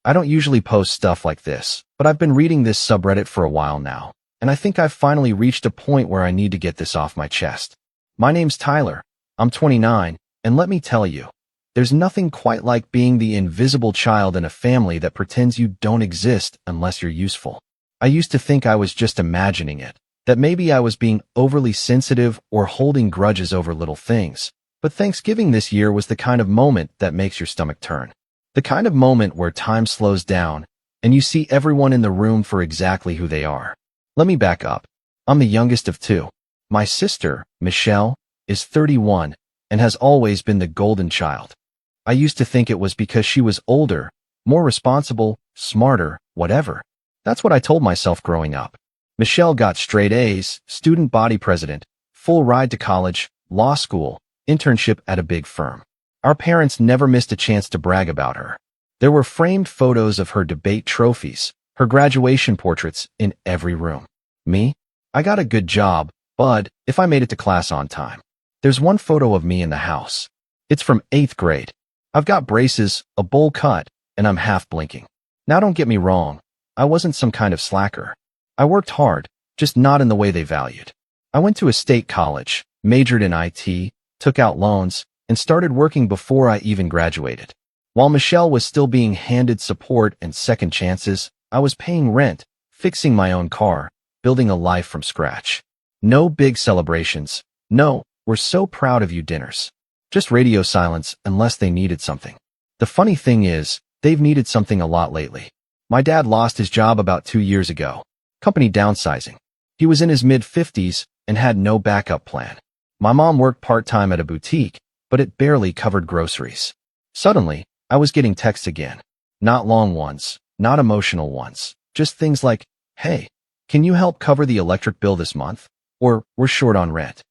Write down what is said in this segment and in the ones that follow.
I don't usually post stuff like this, but I've been reading this subreddit for a while now, and I think I've finally reached a point where I need to get this off my chest. My name's Tyler, I'm 29, and let me tell you, there's nothing quite like being the invisible child in a family that pretends you don't exist unless you're useful. I used to think I was just imagining it, that maybe I was being overly sensitive or holding grudges over little things, but Thanksgiving this year was the kind of moment that makes your stomach turn. The kind of moment where time slows down and you see everyone in the room for exactly who they are. Let me back up. I'm the youngest of two. My sister, Michelle, is 31 and has always been the golden child. I used to think it was because she was older, more responsible, smarter, whatever. That's what I told myself growing up. Michelle got straight A's, student body president, full ride to college, law school, internship at a big firm. Our parents never missed a chance to brag about her. There were framed photos of her debate trophies, her graduation portraits in every room. Me? I got a good job, but if I made it to class on time. There's one photo of me in the house. It's from 8th grade. I've got braces, a bowl cut, and I'm half blinking. Now don't get me wrong, I wasn't some kind of slacker. I worked hard, just not in the way they valued. I went to a state college, majored in IT, took out loans, and started working before I even graduated. While Michelle was still being handed support and second chances, I was paying rent, fixing my own car, building a life from scratch. No big celebrations. No, we're so proud of you dinners. Just radio silence unless they needed something. The funny thing is, they've needed something a lot lately. My dad lost his job about 2 years ago. Company downsizing. He was in his mid-50s and had no backup plan. My mom worked part-time at a boutique, but it barely covered groceries. Suddenly, I was getting texts again. Not long ones, not emotional ones, just things like, "Hey, can you help cover the electric bill this month?" Or, "We're short on rent."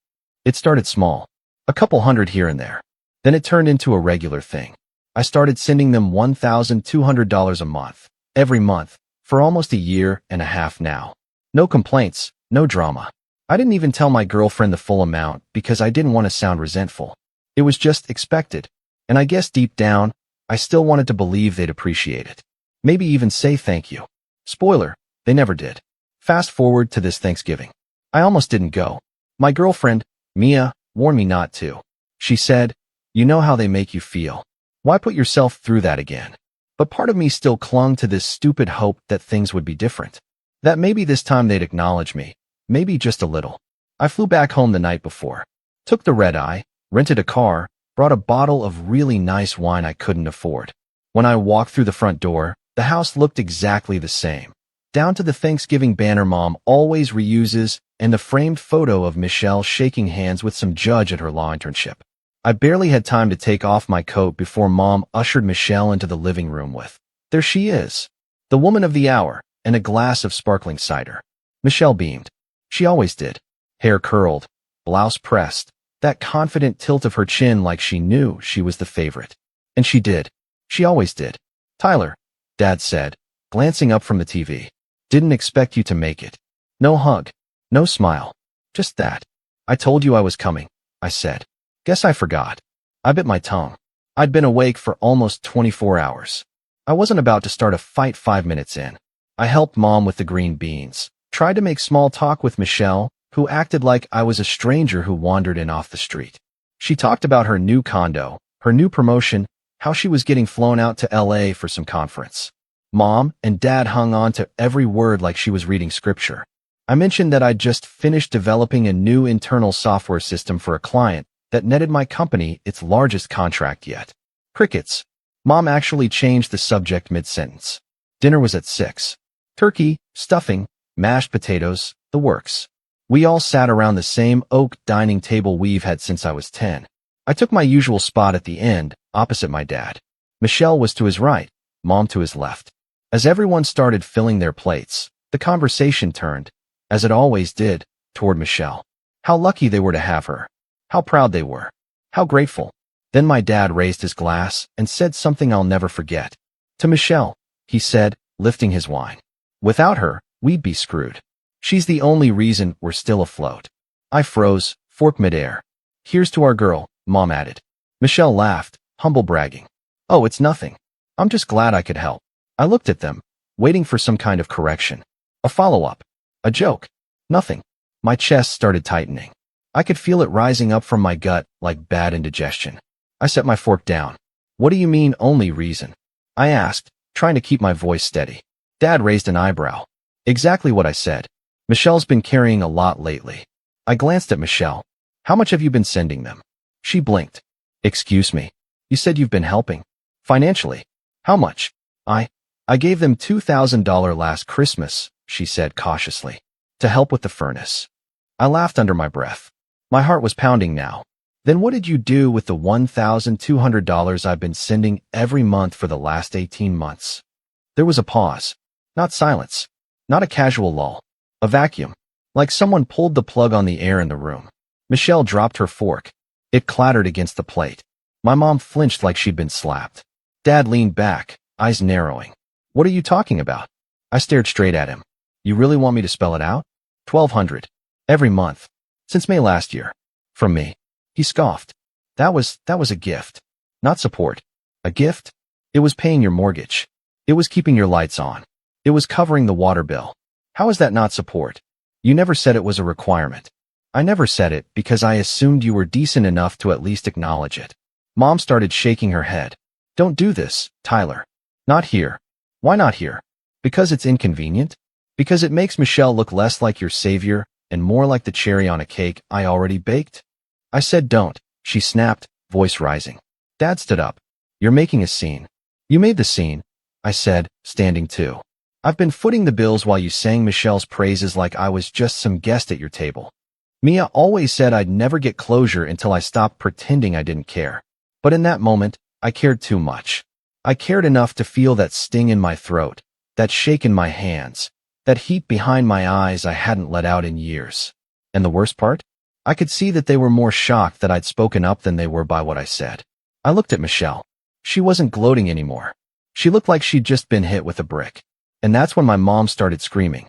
It started small, a couple hundred here and there. Then it turned into a regular thing. I started sending them $1,200 a month, every month, for almost a year and a half now. No complaints, no drama. I didn't even tell my girlfriend the full amount because I didn't want to sound resentful. It was just expected, and I guess deep down, I still wanted to believe they'd appreciate it. Maybe even say thank you. Spoiler, they never did. Fast forward to this Thanksgiving. I almost didn't go. My girlfriend, Mia, warned me not to. She said, "You know how they make you feel. Why put yourself through that again?" But part of me still clung to this stupid hope that things would be different. That maybe this time they'd acknowledge me. Maybe just a little. I flew back home the night before. Took the red-eye, rented a car, brought a bottle of really nice wine I couldn't afford. When I walked through the front door, the house looked exactly the same. Down to the Thanksgiving banner Mom always reuses and the framed photo of Michelle shaking hands with some judge at her law internship. I barely had time to take off my coat before Mom ushered Michelle into the living room with, there she is, the woman of the hour, and a glass of sparkling cider. Michelle beamed. She always did. Hair curled, blouse pressed, that confident tilt of her chin like she knew she was the favorite. And she did. She always did. "Tyler," Dad said, glancing up from the TV. "Didn't expect you to make it." No hug. No smile. Just that. "I told you I was coming," I said. "Guess I forgot." I bit my tongue. I'd been awake for almost 24 hours. I wasn't about to start a fight 5 minutes in. I helped Mom with the green beans, tried to make small talk with Michelle, who acted like I was a stranger who wandered in off the street. She talked about her new condo, her new promotion, how she was getting flown out to LA for some conference. Mom and Dad hung on to every word like she was reading scripture. I mentioned that I'd just finished developing a new internal software system for a client that netted my company its largest contract yet. Crickets. Mom actually changed the subject mid-sentence. Dinner was at 6. Turkey, stuffing, mashed potatoes, the works. We all sat around the same oak dining table we've had since I was 10. I took my usual spot at the end, opposite my dad. Michelle was to his right, Mom to his left. As everyone started filling their plates, the conversation turned, as it always did, toward Michelle. How lucky they were to have her. How proud they were. How grateful. Then my dad raised his glass and said something I'll never forget. "To Michelle," he said, lifting his wine. "Without her, we'd be screwed. She's the only reason we're still afloat." I froze, fork midair. "Here's to our girl," Mom added. Michelle laughed, humble bragging. "Oh, it's nothing. I'm just glad I could help." I looked at them, waiting for some kind of correction. A follow-up. A joke. Nothing. My chest started tightening. I could feel it rising up from my gut like bad indigestion. I set my fork down. What do you mean, only reason? I asked, trying to keep my voice steady. Dad raised an eyebrow. Exactly what I said. Michelle's been carrying a lot lately. I glanced at Michelle. How much have you been sending them? She blinked. Excuse me. You said you've been helping. Financially. How much? I gave them $2,000 last Christmas, she said cautiously, to help with the furnace. I laughed under my breath. My heart was pounding now. Then what did you do with the $1,200 I've been sending every month for the last 18 months? There was a pause. Not silence. Not a casual lull. A vacuum. Like someone pulled the plug on the air in the room. Michelle dropped her fork. It clattered against the plate. My mom flinched like she'd been slapped. Dad leaned back, eyes narrowing. What are you talking about? I stared straight at him. You really want me to spell it out? 1,200. Every month. Since May last year. From me. He scoffed. That was a gift. Not support. A gift? It was paying your mortgage. It was keeping your lights on. It was covering the water bill. How is that not support? You never said it was a requirement. I never said it because I assumed you were decent enough to at least acknowledge it. Mom started shaking her head. Don't do this, Tyler. Not here. Why not here? Because it's inconvenient? Because it makes Michelle look less like your savior and more like the cherry on a cake I already baked? I said don't, she snapped, voice rising. Dad stood up. You're making a scene. You made the scene, I said, standing too. I've been footing the bills while you sang Michelle's praises like I was just some guest at your table. Mia always said I'd never get closure until I stopped pretending I didn't care. But in that moment, I cared too much. I cared enough to feel that sting in my throat, that shake in my hands, that heat behind my eyes I hadn't let out in years. And the worst part? I could see that they were more shocked that I'd spoken up than they were by what I said. I looked at Michelle. She wasn't gloating anymore. She looked like she'd just been hit with a brick. And that's when my mom started screaming.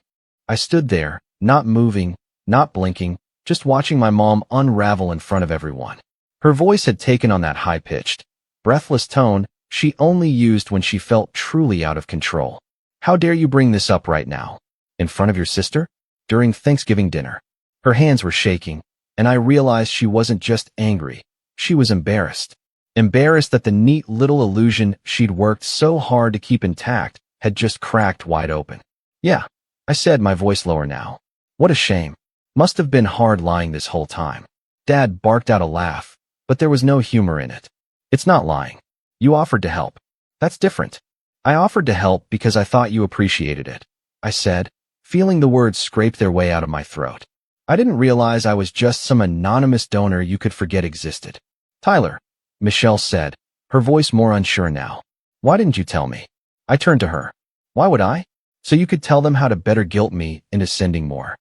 I stood there, not moving, not blinking, just watching my mom unravel in front of everyone. Her voice had taken on that high-pitched, breathless tone she only used when she felt truly out of control. How dare you bring this up right now? In front of your sister? During Thanksgiving dinner. Her hands were shaking, and I realized she wasn't just angry. She was embarrassed. Embarrassed that the neat little illusion she'd worked so hard to keep intact had just cracked wide open. Yeah, I said, my voice lower now. What a shame. Must have been hard lying this whole time. Dad barked out a laugh, but there was no humor in it. It's not lying. You offered to help. That's different. I offered to help because I thought you appreciated it, I said, feeling the words scrape their way out of my throat. I didn't realize I was just some anonymous donor you could forget existed. Tyler, Michelle said, her voice more unsure now. Why didn't you tell me? I turned to her. Why would I? So you could tell them how to better guilt me into sending more.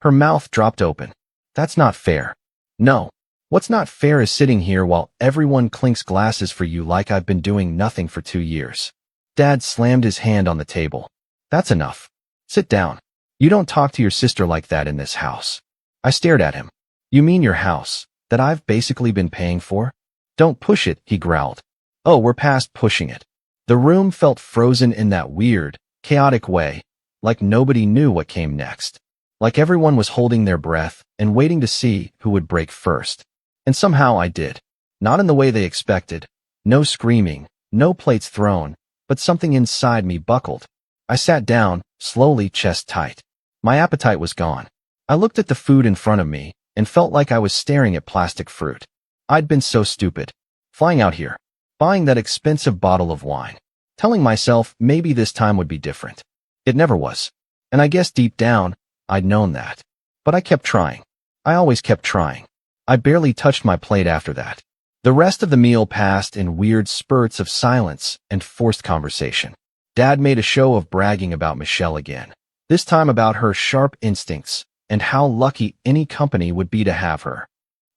Her mouth dropped open. That's not fair. No. What's not fair is sitting here while everyone clinks glasses for you like I've been doing nothing for 2 years. Dad slammed his hand on the table. That's enough. Sit down. You don't talk to your sister like that in this house. I stared at him. You mean your house, that I've basically been paying for? Don't push it, he growled. Oh, we're past pushing it. The room felt frozen in that weird, chaotic way, like nobody knew what came next. Like everyone was holding their breath and waiting to see who would break first. And somehow I did. Not in the way they expected. No screaming, no plates thrown, but something inside me buckled. I sat down, slowly, chest tight. My appetite was gone. I looked at the food in front of me and felt like I was staring at plastic fruit. I'd been so stupid. Flying out here. Buying that expensive bottle of wine. Telling myself maybe this time would be different. It never was. And I guess deep down, I'd known that. But I kept trying. I always kept trying. I barely touched my plate after that. The rest of the meal passed in weird spurts of silence and forced conversation. Dad made a show of bragging about Michelle again. This time about her sharp instincts and how lucky any company would be to have her.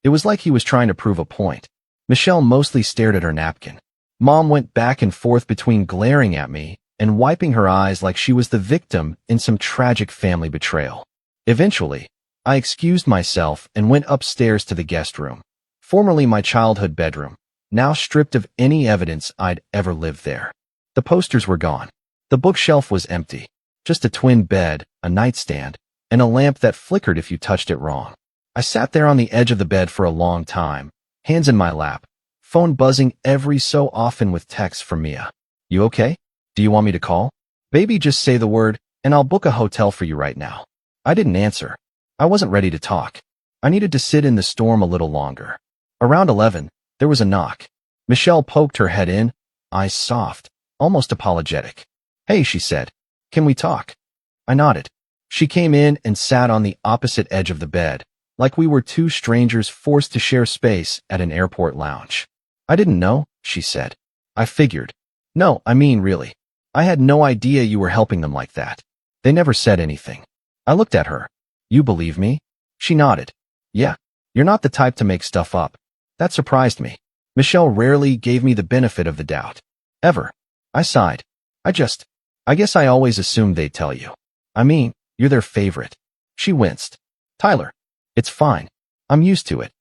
It was like he was trying to prove a point. Michelle mostly stared at her napkin. Mom went back and forth between glaring at me and wiping her eyes like she was the victim in some tragic family betrayal. Eventually, I excused myself and went upstairs to the guest room, formerly my childhood bedroom, now stripped of any evidence I'd ever lived there. The posters were gone. The bookshelf was empty. Just a twin bed, a nightstand, and a lamp that flickered if you touched it wrong. I sat there on the edge of the bed for a long time, hands in my lap, phone buzzing every so often with texts from Mia. You okay? Do you want me to call? Baby, just say the word, and I'll book a hotel for you right now. I didn't answer. I wasn't ready to talk. I needed to sit in the storm a little longer. Around 11, there was a knock. Michelle poked her head in, eyes soft, almost apologetic. Hey, she said. Can we talk? I nodded. She came in and sat on the opposite edge of the bed, like we were two strangers forced to share space at an airport lounge. I didn't know, she said. I figured. No, I mean really. I had no idea you were helping them like that. They never said anything. I looked at her. You believe me? She nodded. Yeah, you're not the type to make stuff up. That surprised me. Michelle rarely gave me the benefit of the doubt. Ever. I sighed. I guess I always assumed they'd tell you. I mean, you're their favorite. She winced. Tyler. It's fine. I'm used to it.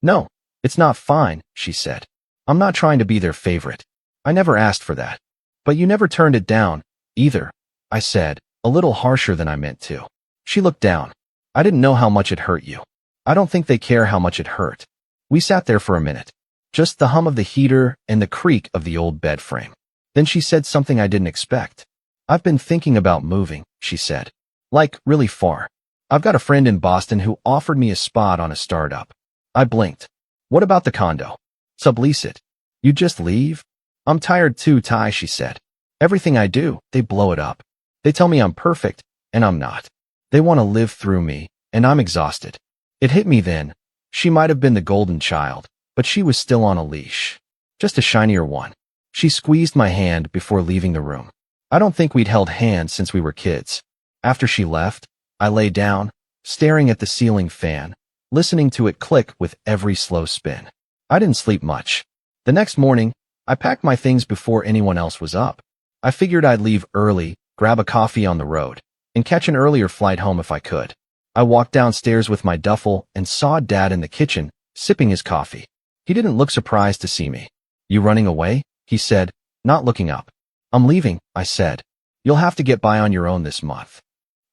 No, it's not fine, she said. I'm not trying to be their favorite. I never asked for that. But you never turned it down, either, I said, a little harsher than I meant to. She looked down. I didn't know how much it hurt you. I don't think they care how much it hurt. We sat there for a minute. Just the hum of the heater and the creak of the old bed frame. Then she said something I didn't expect. I've been thinking about moving, she said. Like, really far. I've got a friend in Boston who offered me a spot on a startup. I blinked. What about the condo? Sublease it. You just leave? I'm tired too, Ty, she said. Everything I do, they blow it up. They tell me I'm perfect, and I'm not. They want to live through me, and I'm exhausted. It hit me then. She might have been the golden child, but she was still on a leash. Just a shinier one. She squeezed my hand before leaving the room. I don't think we'd held hands since we were kids. After she left, I lay down, staring at the ceiling fan, listening to it click with every slow spin. I didn't sleep much. The next morning, I packed my things before anyone else was up. I figured I'd leave early, grab a coffee on the road, and catch an earlier flight home if I could. I walked downstairs with my duffel and saw Dad in the kitchen, sipping his coffee. He didn't look surprised to see me. You running away? He said, not looking up. I'm leaving, I said. You'll have to get by on your own this month.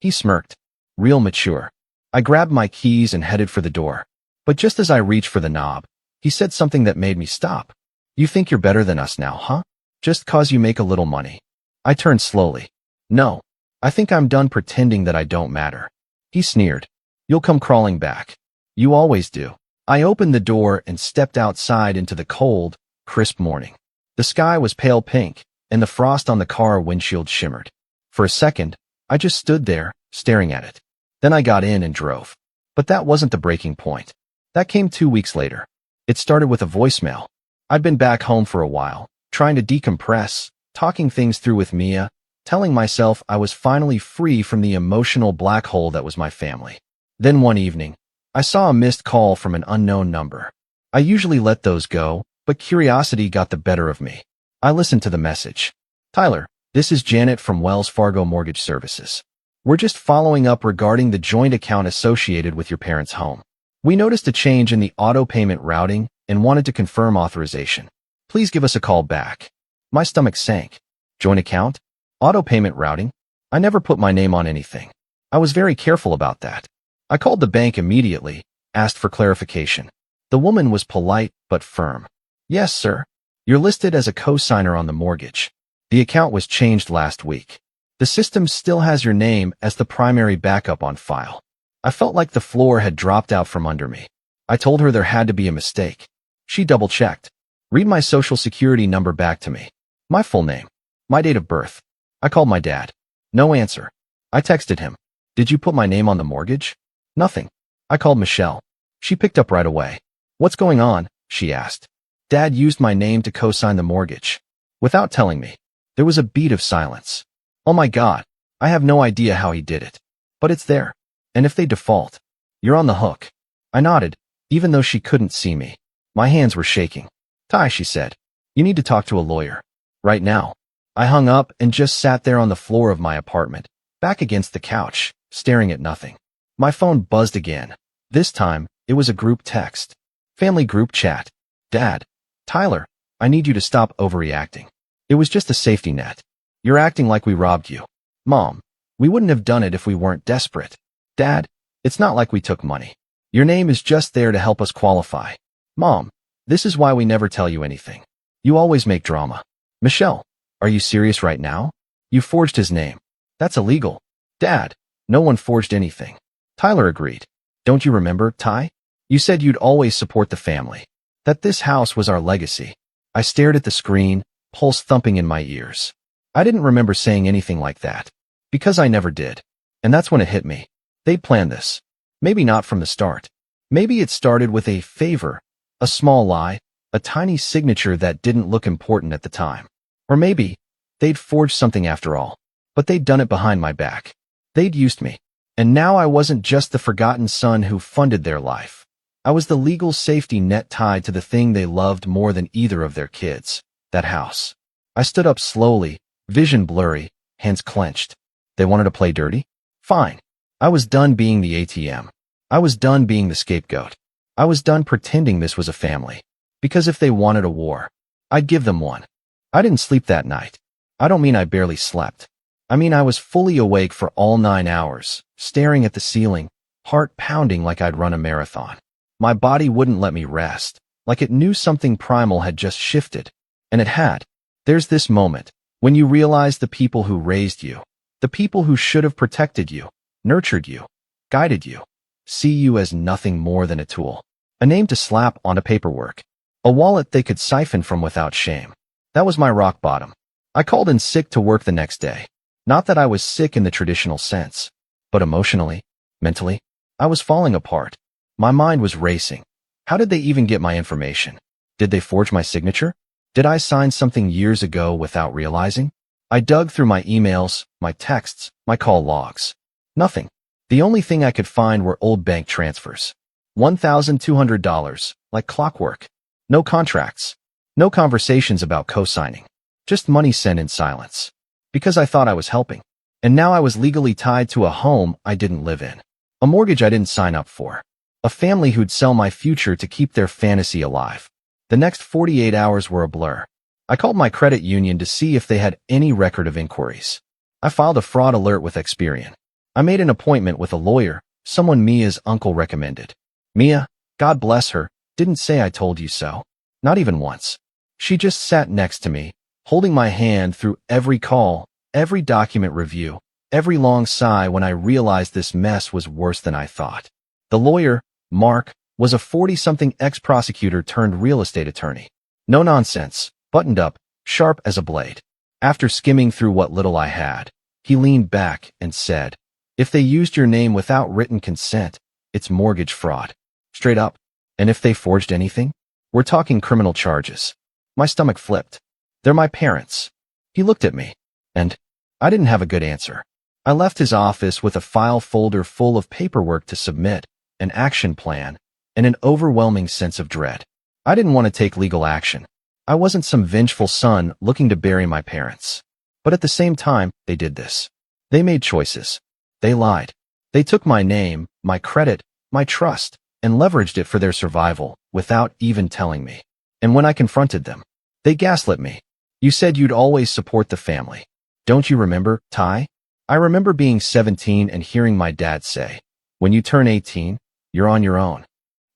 He smirked. Real mature. I grabbed my keys and headed for the door. But just as I reached for the knob, he said something that made me stop. You think you're better than us now, huh? Just 'cause you make a little money. I turned slowly. No, I think I'm done pretending that I don't matter. He sneered. You'll come crawling back. You always do. I opened the door and stepped outside into the cold, crisp morning. The sky was pale pink, and the frost on the car windshield shimmered. For a second, I just stood there, staring at it. Then I got in and drove. But that wasn't the breaking point. That came 2 weeks later. It started with a voicemail. I'd been back home for a while, trying to decompress, talking things through with Mia, telling myself I was finally free from the emotional black hole that was my family. Then one evening, I saw a missed call from an unknown number. I usually let those go, but curiosity got the better of me. I listened to the message. Tyler, this is Janet from Wells Fargo Mortgage Services. We're just following up regarding the joint account associated with your parents' home. We noticed a change in the auto payment routing and wanted to confirm authorization. Please give us a call back. My stomach sank. Joint account? Auto payment routing? I never put my name on anything. I was very careful about that. I called the bank immediately, asked for clarification. The woman was polite but firm. Yes, sir. You're listed as a co-signer on the mortgage. The account was changed last week. The system still has your name as the primary backup on file. I felt like the floor had dropped out from under me. I told her there had to be a mistake. She double-checked. Read my social security number back to me. My full name. My date of birth. I called my dad. No answer. I texted him. Did you put my name on the mortgage? Nothing. I called Michelle. She picked up right away. What's going on? She asked. Dad used my name to co-sign the mortgage. Without telling me. There was a beat of silence. Oh my God. I have no idea how he did it. But it's there. And if they default, you're on the hook. I nodded, even though she couldn't see me. My hands were shaking. Ty, she said. You need to talk to a lawyer. Right now. I hung up and just sat there on the floor of my apartment, back against the couch, staring at nothing. My phone buzzed again. This time, it was a group text. Family group chat. Dad. Tyler, I need you to stop overreacting. It was just a safety net. You're acting like we robbed you. Mom, we wouldn't have done it if we weren't desperate. Dad, it's not like we took money. Your name is just there to help us qualify. Mom, this is why we never tell you anything. You always make drama. Michelle, are you serious right now? You forged his name. That's illegal. Dad, no one forged anything. Tyler agreed. Don't you remember, Ty? You said you'd always support the family. That this house was our legacy. I stared at the screen, pulse thumping in my ears. I didn't remember saying anything like that. Because I never did. And that's when it hit me. They planned this. Maybe not from the start. Maybe it started with a favor, a small lie, a tiny signature that didn't look important at the time. Or maybe they'd forged something after all. But they'd done it behind my back. They'd used me. And now I wasn't just the forgotten son who funded their life. I was the legal safety net tied to the thing they loved more than either of their kids, that house. I stood up slowly, vision blurry, hands clenched. They wanted to play dirty? Fine. I was done being the ATM. I was done being the scapegoat. I was done pretending this was a family. Because if they wanted a war, I'd give them one. I didn't sleep that night. I don't mean I barely slept. I mean I was fully awake for all 9 hours, staring at the ceiling, heart pounding like I'd run a marathon. My body wouldn't let me rest, like it knew something primal had just shifted. And it had. There's this moment, when you realize the people who raised you, the people who should have protected you, nurtured you, guided you, see you as nothing more than a tool. A name to slap onto paperwork. A wallet they could siphon from without shame. That was my rock bottom. I called in sick to work the next day. Not that I was sick in the traditional sense, but emotionally, mentally, I was falling apart. My mind was racing. How did they even get my information? Did they forge my signature? Did I sign something years ago without realizing? I dug through my emails, my texts, my call logs. Nothing. The only thing I could find were old bank transfers. $1,200, like clockwork. No contracts. No conversations about co-signing. Just money sent in silence. Because I thought I was helping. And now I was legally tied to a home I didn't live in. A mortgage I didn't sign up for. A family who'd sell my future to keep their fantasy alive. The next 48 hours were a blur. I called my credit union to see if they had any record of inquiries. I filed a fraud alert with Experian. I made an appointment with a lawyer, someone Mia's uncle recommended. Mia, God bless her, didn't say I told you so. Not even once. She just sat next to me, holding my hand through every call, every document review, every long sigh when I realized this mess was worse than I thought. The lawyer, Mark, was a 40-something ex-prosecutor turned real estate attorney. No nonsense, buttoned up, sharp as a blade. After skimming through what little I had, he leaned back and said, "If they used your name without written consent, it's mortgage fraud. Straight up. And if they forged anything? We're talking criminal charges." My stomach flipped. They're my parents. He looked at me, and I didn't have a good answer. I left his office with a file folder full of paperwork to submit, an action plan, and an overwhelming sense of dread. I didn't want to take legal action. I wasn't some vengeful son looking to bury my parents. But at the same time, they did this. They made choices. They lied. They took my name, my credit, my trust, and leveraged it for their survival without even telling me. And when I confronted them, they gaslit me. "You said you'd always support the family. Don't you remember, Ty?" I remember being 17 and hearing my dad say, "When you turn 18, you're on your own."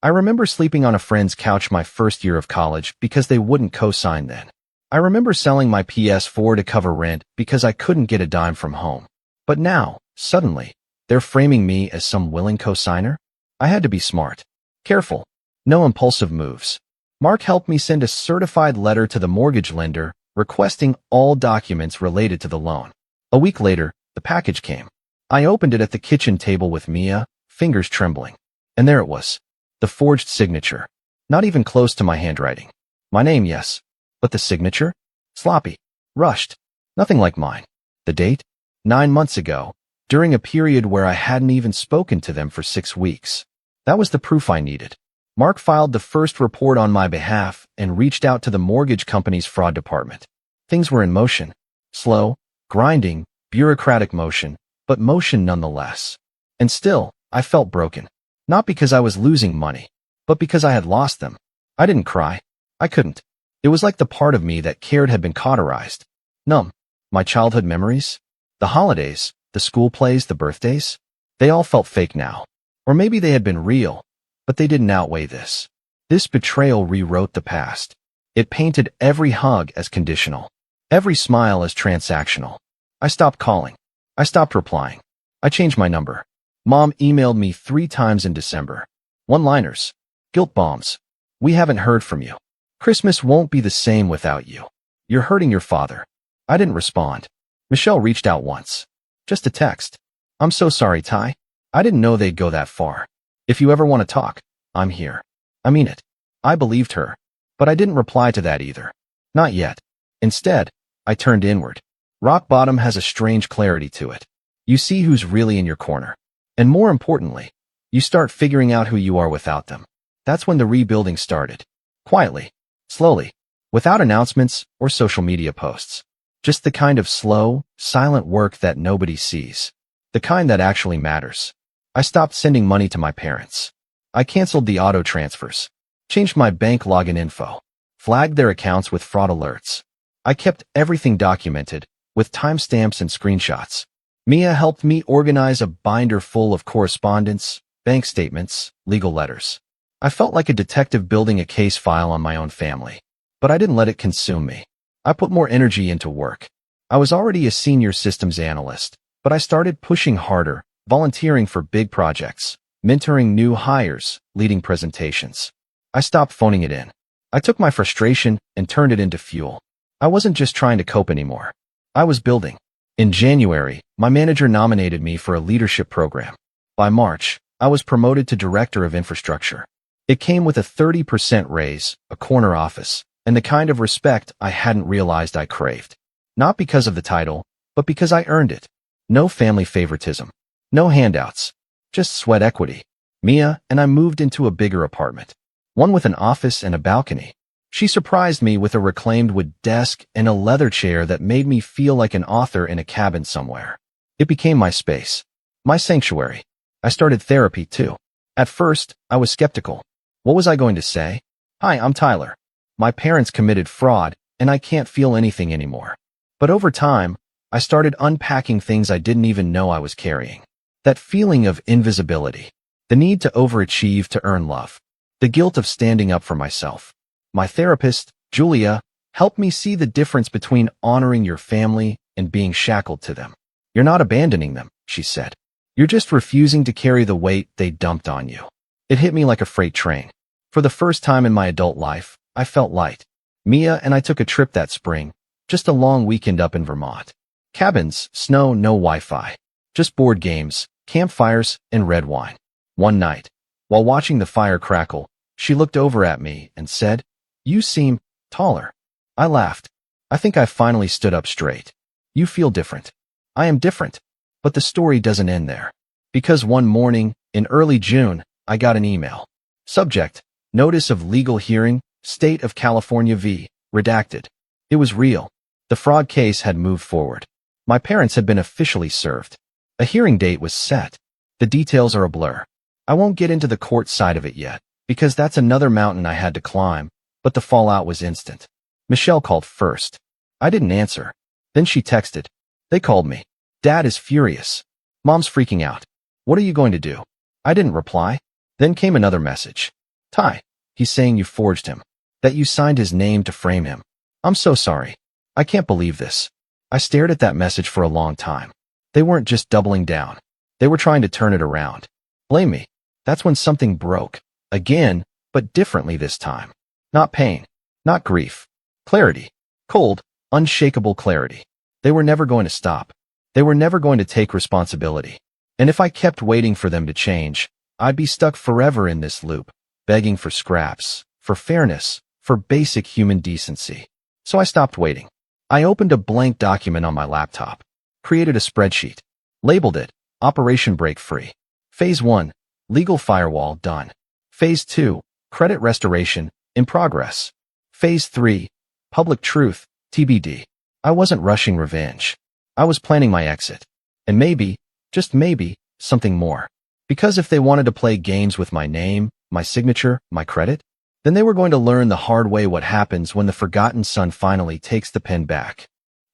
I remember sleeping on a friend's couch my first year of college because they wouldn't co-sign then. I remember selling my PS4 to cover rent because I couldn't get a dime from home. But now, suddenly, they're framing me as some willing co-signer? I had to be smart. Careful. No impulsive moves. Mark helped me send a certified letter to the mortgage lender requesting all documents related to the loan. A week later, the package came. I opened it at the kitchen table with Mia, fingers trembling. And there it was. The forged signature. Not even close to my handwriting. My name, yes. But the signature? Sloppy. Rushed. Nothing like mine. The date? 9 months ago, during a period where I hadn't even spoken to them for 6 weeks. That was the proof I needed. Mark filed the first report on my behalf and reached out to the mortgage company's fraud department. Things were in motion. Slow, grinding, bureaucratic motion, but motion nonetheless. And still, I felt broken. Not because I was losing money, but because I had lost them. I didn't cry. I couldn't. It was like the part of me that cared had been cauterized. Numb. My childhood memories? The holidays, the school plays, the birthdays? They all felt fake now. Or maybe they had been real, but they didn't outweigh this. This betrayal rewrote the past. It painted every hug as conditional, every smile as transactional. I stopped calling. I stopped replying. I changed my number. Mom emailed me 3 times in December. One-liners. Guilt bombs. We haven't heard from you. Christmas won't be the same without you. You're hurting your father. I didn't respond. Michelle reached out once. Just a text. I'm so sorry, Ty. I didn't know they'd go that far. If you ever want to talk, I'm here. I mean it. I believed her. But I didn't reply to that either. Not yet. Instead, I turned inward. Rock bottom has a strange clarity to it. You see who's really in your corner. And more importantly, you start figuring out who you are without them. That's when the rebuilding started. Quietly. Slowly. Without announcements or social media posts. Just the kind of slow, silent work that nobody sees. The kind that actually matters. I stopped sending money to my parents. I canceled the auto transfers. Changed my bank login info. Flagged their accounts with fraud alerts. I kept everything documented, with timestamps and screenshots. Mia helped me organize a binder full of correspondence, bank statements, legal letters. I felt like a detective building a case file on my own family. But I didn't let it consume me. I put more energy into work. I was already a senior systems analyst, but I started pushing harder, volunteering for big projects, mentoring new hires, leading presentations. I stopped phoning it in. I took my frustration and turned it into fuel. I wasn't just trying to cope anymore. I was building. In January, my manager nominated me for a leadership program. By March, I was promoted to director of infrastructure. It came with a 30% raise, a corner office, and the kind of respect I hadn't realized I craved. Not because of the title, but because I earned it. No family favoritism. No handouts. Just sweat equity. Mia and I moved into a bigger apartment. One with an office and a balcony. She surprised me with a reclaimed wood desk and a leather chair that made me feel like an author in a cabin somewhere. It became my space. My sanctuary. I started therapy too. At first, I was skeptical. What was I going to say? Hi, I'm Tyler. My parents committed fraud, and I can't feel anything anymore. But over time, I started unpacking things I didn't even know I was carrying. That feeling of invisibility. The need to overachieve to earn love. The guilt of standing up for myself. My therapist, Julia, helped me see the difference between honoring your family and being shackled to them. You're not abandoning them, she said. You're just refusing to carry the weight they dumped on you. It hit me like a freight train. For the first time in my adult life, I felt light. Mia and I took a trip that spring, just a long weekend up in Vermont. Cabins, snow, no Wi-Fi. Just board games, campfires, and red wine. One night, while watching the fire crackle, she looked over at me and said, "You seem taller." I laughed. I think I finally stood up straight. You feel different. I am different. But the story doesn't end there. Because one morning, in early June, I got an email. Subject, Notice of Legal Hearing, State of California v. Redacted. It was real. The fraud case had moved forward. My parents had been officially served. A hearing date was set. The details are a blur. I won't get into the court side of it yet, because that's another mountain I had to climb, but the fallout was instant. Michelle called first. I didn't answer. Then she texted. They called me. Dad is furious. Mom's freaking out. What are you going to do? I didn't reply. Then came another message. Ty, he's saying you forged him. That you signed his name to frame him. I'm so sorry. I can't believe this. I stared at that message for a long time. They weren't just doubling down. They were trying to turn it around. Blame me. That's when something broke. Again, but differently this time. Not pain. Not grief. Clarity. Cold, unshakable clarity. They were never going to stop. They were never going to take responsibility. And if I kept waiting for them to change, I'd be stuck forever in this loop, begging for scraps, for fairness, for basic human decency. So I stopped waiting. I opened a blank document on my laptop, created a spreadsheet, labeled it, Operation Break Free. Phase 1, Legal Firewall done. Phase 2, Credit Restoration, in progress. Phase 3, Public Truth, TBD. I wasn't rushing revenge. I was planning my exit. And maybe, just maybe, something more. Because if they wanted to play games with my name, my signature, my credit, then they were going to learn the hard way what happens when the forgotten son finally takes the pen back.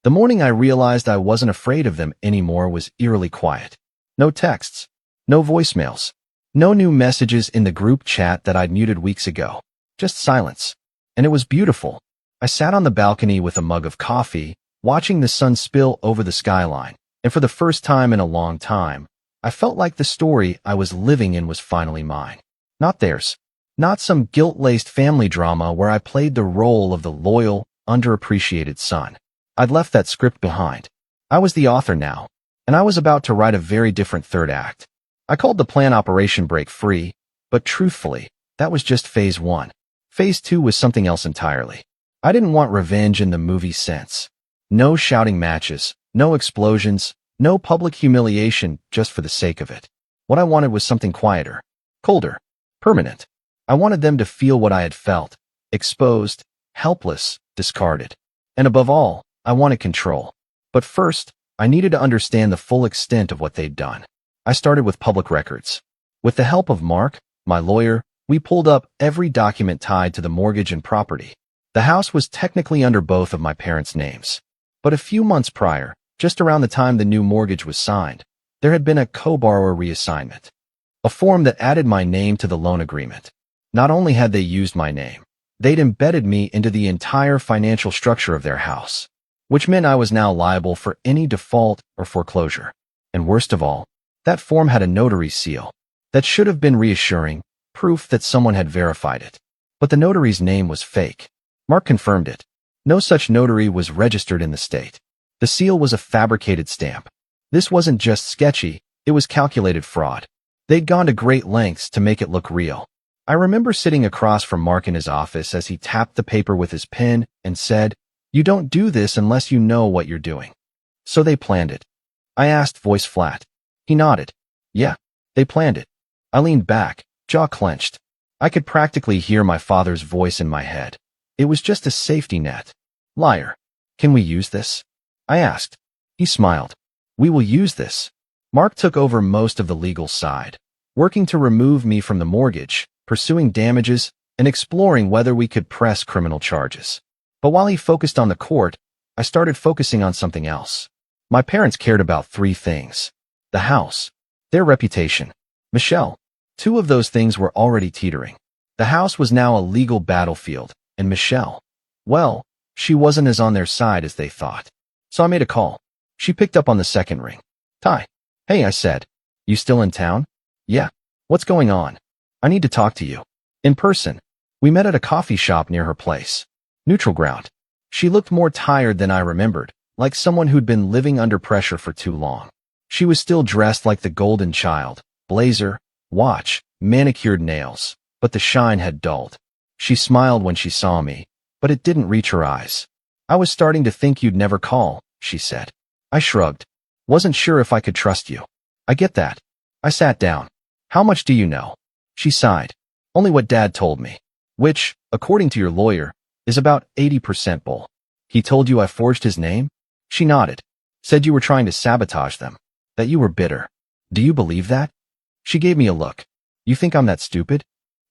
The morning I realized I wasn't afraid of them anymore was eerily quiet. No texts, no voicemails, no new messages in the group chat that I'd muted weeks ago. Just silence. And it was beautiful. I sat on the balcony with a mug of coffee, watching the sun spill over the skyline, and for the first time in a long time, I felt like the story I was living in was finally mine. Not theirs. Not some guilt-laced family drama where I played the role of the loyal, underappreciated son. I'd left that script behind. I was the author now, and I was about to write a very different third act. I called the plan Operation Break Free, but truthfully, that was just phase 1. Phase 2 was something else entirely. I didn't want revenge in the movie sense. No shouting matches, no explosions, no public humiliation just for the sake of it. What I wanted was something quieter, colder, permanent. I wanted them to feel what I had felt, exposed, helpless, discarded. And above all, I wanted control. But first, I needed to understand the full extent of what they'd done. I started with public records. With the help of Mark, my lawyer, we pulled up every document tied to the mortgage and property. The house was technically under both of my parents' names. But a few months prior, just around the time the new mortgage was signed, there had been a co-borrower reassignment. A form that added my name to the loan agreement. Not only had they used my name, they'd embedded me into the entire financial structure of their house, which meant I was now liable for any default or foreclosure. And worst of all, that form had a notary seal that should have been reassuring, proof that someone had verified it. But the notary's name was fake. Mark confirmed it. No such notary was registered in the state. The seal was a fabricated stamp. This wasn't just sketchy, it was calculated fraud. They'd gone to great lengths to make it look real. I remember sitting across from Mark in his office as he tapped the paper with his pen and said, "You don't do this unless you know what you're doing." So they planned it. I asked, voice flat. He nodded. Yeah, they planned it. I leaned back, jaw clenched. I could practically hear my father's voice in my head. It was just a safety net. Liar. Can we use this? I asked. He smiled. We will use this. Mark took over most of the legal side, working to remove me from the mortgage, pursuing damages, and exploring whether we could press criminal charges. But while he focused on the court, I started focusing on something else. My parents cared about 3 things. The house, their reputation, Michelle. 2 of those things were already teetering. The house was now a legal battlefield, and Michelle, well, she wasn't as on their side as they thought. So I made a call. She picked up on the second ring. Ty. Hey, I said. You still in town? Yeah. What's going on? I need to talk to you. In person. We met at a coffee shop near her place. Neutral ground. She looked more tired than I remembered, like someone who'd been living under pressure for too long. She was still dressed like the golden child, blazer, watch, manicured nails, but the shine had dulled. She smiled when she saw me, but it didn't reach her eyes. I was starting to think you'd never call, she said. I shrugged. Wasn't sure if I could trust you. I get that. I sat down. How much do you know? She sighed. Only what Dad told me, which, according to your lawyer, is about 80% bull. He told you I forged his name? She nodded. Said you were trying to sabotage them. That you were bitter. Do you believe that? She gave me a look. You think I'm that stupid?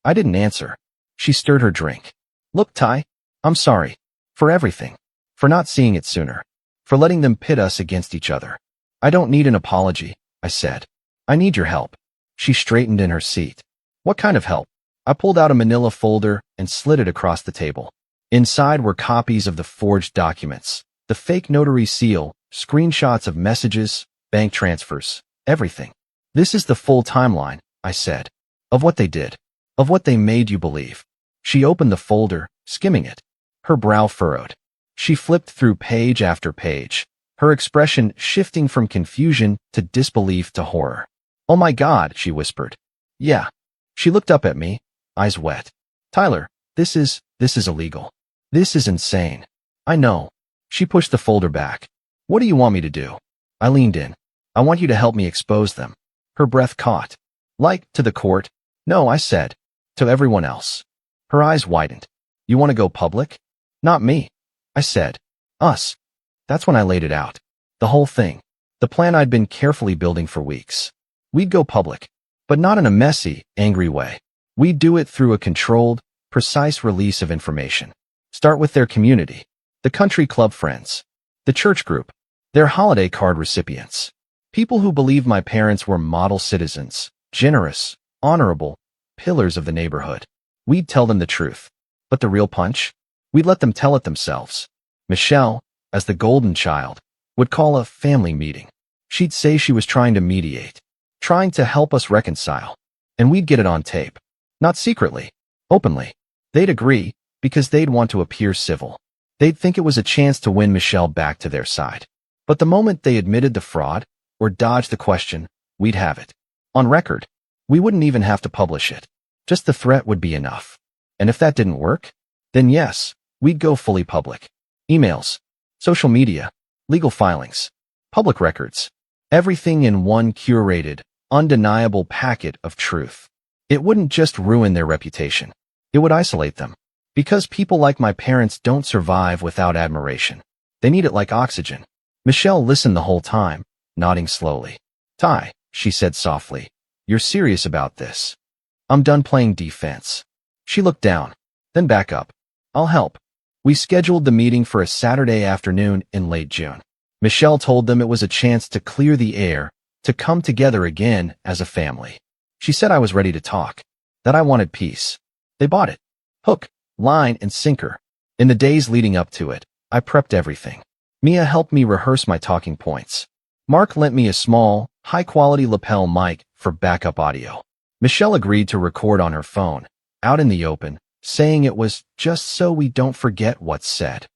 I didn't answer. She stirred her drink. Look, Ty, I'm sorry. For everything. For not seeing it sooner. For letting them pit us against each other. I don't need an apology, I said. I need your help. She straightened in her seat. What kind of help? I pulled out a manila folder and slid it across the table. Inside were copies of the forged documents, the fake notary seal, screenshots of messages, bank transfers, everything. This is the full timeline, I said. Of what they did. Of what they made you believe. She opened the folder, skimming it. Her brow furrowed. She flipped through page after page, her expression shifting from confusion to disbelief to horror. Oh my God, she whispered. Yeah. She looked up at me, eyes wet. Tyler, this is illegal. This is insane. I know. She pushed the folder back. What do you want me to do? I leaned in. I want you to help me expose them. Her breath caught. Like, to the court? No, I said. To everyone else. Her eyes widened. You want to go public? Not me. I said. Us. That's when I laid it out. The whole thing. The plan I'd been carefully building for weeks. We'd go public. But not in a messy, angry way. We'd do it through a controlled, precise release of information. Start with their community. The country club friends. The church group. They're holiday card recipients. People who believe my parents were model citizens, generous, honorable, pillars of the neighborhood. We'd tell them the truth. But the real punch? We'd let them tell it themselves. Michelle, as the golden child, would call a family meeting. She'd say she was trying to mediate, trying to help us reconcile. And we'd get it on tape. Not secretly, openly. They'd agree, because they'd want to appear civil. They'd think it was a chance to win Michelle back to their side. But the moment they admitted the fraud, or dodged the question, we'd have it. On record. We wouldn't even have to publish it. Just the threat would be enough. And if that didn't work, then yes, we'd go fully public. Emails, social media, legal filings, public records. Everything in one curated, undeniable packet of truth. It wouldn't just ruin their reputation. It would isolate them. Because people like my parents don't survive without admiration. They need it like oxygen. Michelle listened the whole time, nodding slowly. Ty, she said softly, you're serious about this. I'm done playing defense. She looked down, then back up. I'll help. We scheduled the meeting for a Saturday afternoon in late June. Michelle told them it was a chance to clear the air, to come together again as a family. She said I was ready to talk, that I wanted peace. They bought it. Hook, line, and sinker. In the days leading up to it, I prepped everything. Mia helped me rehearse my talking points. Mark lent me a small, high-quality lapel mic for backup audio. Michelle agreed to record on her phone, out in the open, saying it was just so we don't forget what's said.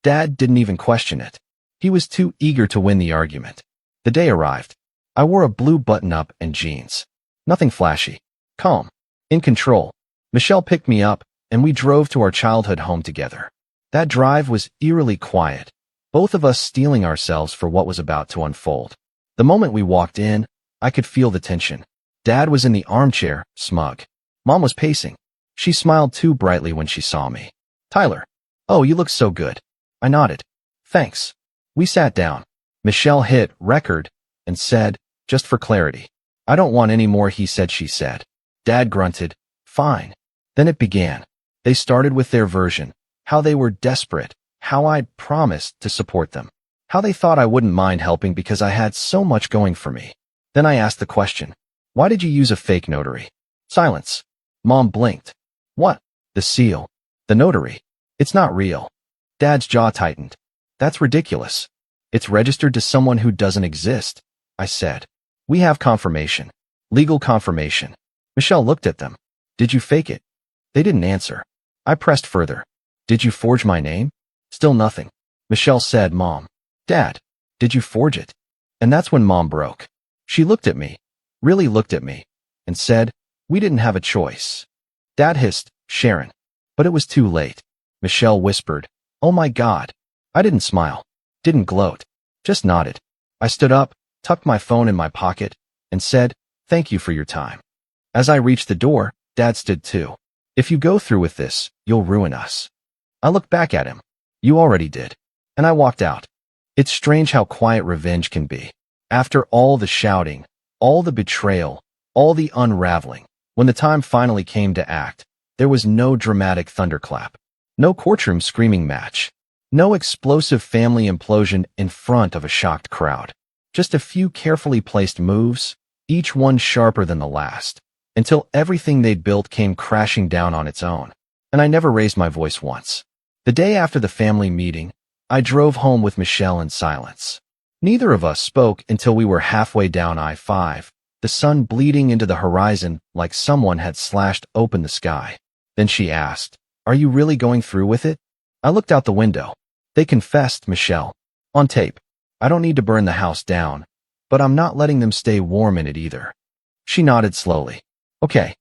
Dad didn't even question it. He was too eager to win the argument. The day arrived. I wore a blue button-up and jeans. Nothing flashy. Calm. In control. Michelle picked me up, and we drove to our childhood home together. That drive was eerily quiet, both of us steeling ourselves for what was about to unfold. The moment we walked in, I could feel the tension. Dad was in the armchair, smug. Mom was pacing. She smiled too brightly when she saw me. Tyler. Oh, you look so good. I nodded. Thanks. We sat down. Michelle hit record and said, just for clarity, I don't want any more he said she said. Dad grunted, fine. Then it began. They started with their version, how they were desperate, how I'd promised to support them, how they thought I wouldn't mind helping because I had so much going for me. Then I asked the question, why did you use a fake notary? Silence. Mom blinked. What? The seal. The notary. It's not real. Dad's jaw tightened. That's ridiculous. It's registered to someone who doesn't exist, I said. We have confirmation. Legal confirmation. Michelle looked at them. Did you fake it? They didn't answer. I pressed further. Did you forge my name? Still nothing. Michelle said, Mom. Dad, did you forge it? And that's when Mom broke. She looked at me, really looked at me, and said, we didn't have a choice. Dad hissed, Sharon. But it was too late. Michelle whispered, oh my God. I didn't smile, didn't gloat, just nodded. I stood up, tucked my phone in my pocket, and said, thank you for your time. As I reached the door, Dad stood too. If you go through with this, you'll ruin us. I looked back at him. You already did. And I walked out. It's strange how quiet revenge can be. After all the shouting, all the betrayal, all the unraveling, when the time finally came to act, there was no dramatic thunderclap, no courtroom screaming match, no explosive family implosion in front of a shocked crowd. Just a few carefully placed moves, each one sharper than the last, until everything they'd built came crashing down on its own. And I never raised my voice once. The day after the family meeting, I drove home with Michelle in silence. Neither of us spoke until we were halfway down I-5, the sun bleeding into the horizon like someone had slashed open the sky. Then she asked, are you really going through with it? I looked out the window. They confessed, Michelle. On tape. I don't need to burn the house down, but I'm not letting them stay warm in it either. She nodded slowly. Okay.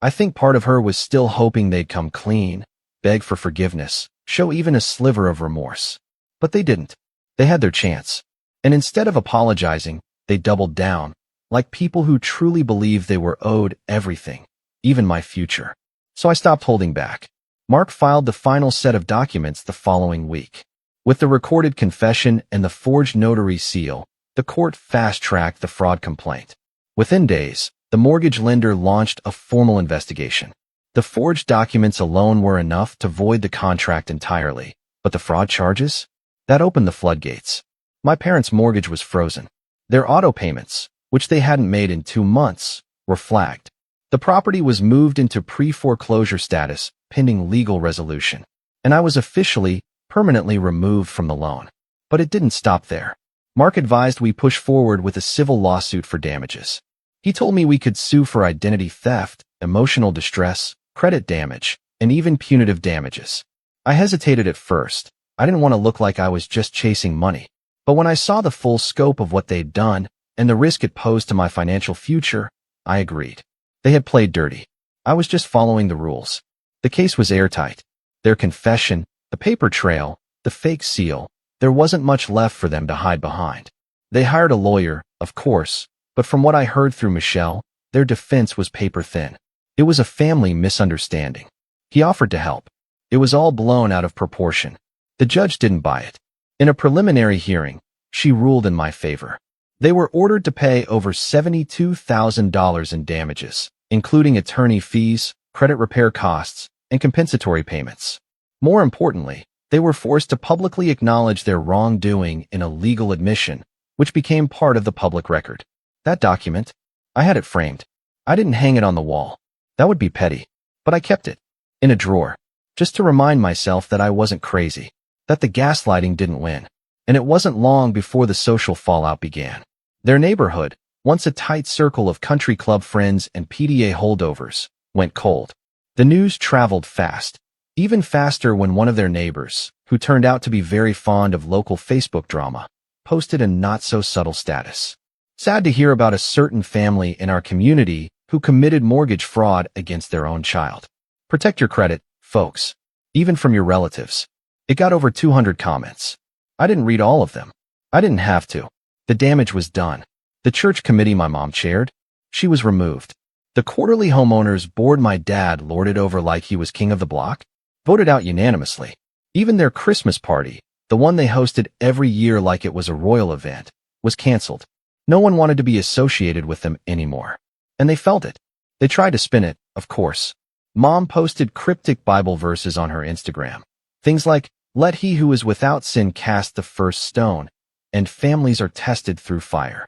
I think part of her was still hoping they'd come clean, beg for forgiveness, show even a sliver of remorse. But they didn't. They had their chance. And instead of apologizing, they doubled down, like people who truly believed they were owed everything, even my future. So I stopped holding back. Mark filed the final set of documents the following week. With the recorded confession and the forged notary seal, the court fast-tracked the fraud complaint. Within days, the mortgage lender launched a formal investigation. The forged documents alone were enough to void the contract entirely, but the fraud charges? That opened the floodgates. My parents' mortgage was frozen. Their auto payments, which they hadn't made in 2 months, were flagged. The property was moved into pre-foreclosure status, pending legal resolution. And I was officially, permanently removed from the loan. But it didn't stop there. Mark advised we push forward with a civil lawsuit for damages. He told me we could sue for identity theft, emotional distress, credit damage, and even punitive damages. I hesitated at first. I didn't want to look like I was just chasing money. But when I saw the full scope of what they'd done and the risk it posed to my financial future, I agreed. They had played dirty. I was just following the rules. The case was airtight. Their confession, the paper trail, the fake seal, there wasn't much left for them to hide behind. They hired a lawyer, of course, but from what I heard through Michelle, their defense was paper thin. It was a family misunderstanding. He offered to help. It was all blown out of proportion. The judge didn't buy it. In a preliminary hearing, she ruled in my favor. They were ordered to pay over $72,000 in damages, including attorney fees, credit repair costs, and compensatory payments. More importantly, they were forced to publicly acknowledge their wrongdoing in a legal admission, which became part of the public record. That document, I had it framed. I didn't hang it on the wall. That would be petty. But I kept it in a drawer, just to remind myself that I wasn't crazy, that the gaslighting didn't win. And it wasn't long before the social fallout began. Their neighborhood, once a tight circle of country club friends and PDA holdovers, went cold. The news traveled fast, even faster when one of their neighbors, who turned out to be very fond of local Facebook drama, posted a not-so-subtle status. Sad to hear about a certain family in our community who committed mortgage fraud against their own child. Protect your credit, folks, even from your relatives. It got over 200 comments. I didn't read all of them. I didn't have to. The damage was done. The church committee my mom chaired, she was removed. The quarterly homeowners board my dad lorded over like he was king of the block, voted out unanimously. Even their Christmas party, the one they hosted every year like it was a royal event, was canceled. No one wanted to be associated with them anymore. And they felt it. They tried to spin it, of course. Mom posted cryptic Bible verses on her Instagram. Things like, "Let he who is without sin cast the first stone," and "families are tested through fire."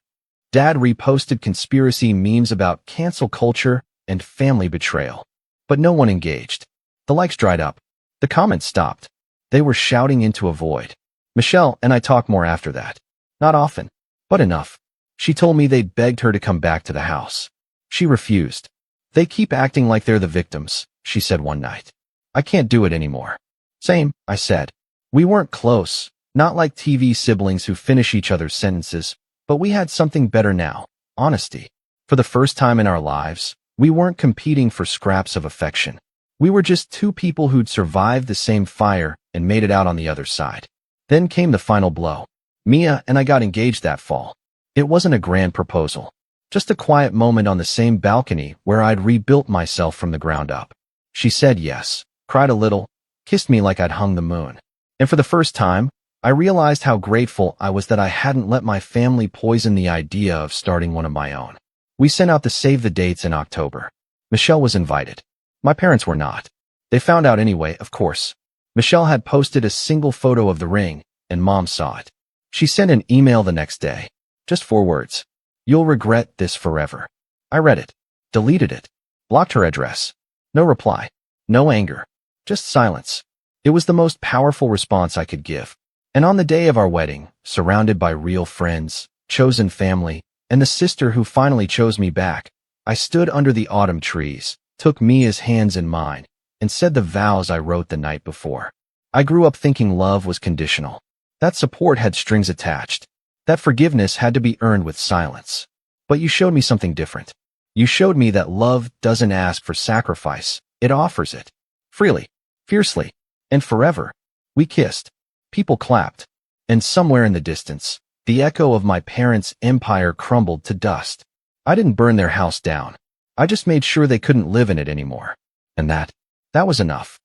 Dad reposted conspiracy memes about cancel culture and family betrayal. But no one engaged. The likes dried up. The comments stopped. They were shouting into a void. Michelle and I talked more after that. Not often, but enough. She told me they'd begged her to come back to the house. She refused. "They keep acting like they're the victims," she said one night. "I can't do it anymore." "Same," I said. We weren't close, not like TV siblings who finish each other's sentences, but we had something better now: honesty. For the first time in our lives, we weren't competing for scraps of affection. We were just two people who'd survived the same fire and made it out on the other side. Then came the final blow. Mia and I got engaged that fall. It wasn't a grand proposal, just a quiet moment on the same balcony where I'd rebuilt myself from the ground up. She said yes, cried a little, kissed me like I'd hung the moon. And for the first time, I realized how grateful I was that I hadn't let my family poison the idea of starting one of my own. We sent out the save the dates in October. Michelle was invited. My parents were not. They found out anyway, of course. Michelle had posted a single photo of the ring, and Mom saw it. She sent an email the next day. Just 4 words. "You'll regret this forever." I read it, deleted it, blocked her address. No reply, no anger, just silence. It was the most powerful response I could give. And on the day of our wedding, surrounded by real friends, chosen family, and the sister who finally chose me back, I stood under the autumn trees, took Mia's hands in mine, and said the vows I wrote the night before. I grew up thinking love was conditional. That support had strings attached. That forgiveness had to be earned with silence. But you showed me something different. You showed me that love doesn't ask for sacrifice, it offers it. Freely, fiercely, and forever. We kissed. People clapped. And somewhere in the distance, the echo of my parents' empire crumbled to dust. I didn't burn their house down. I just made sure they couldn't live in it anymore. And that was enough.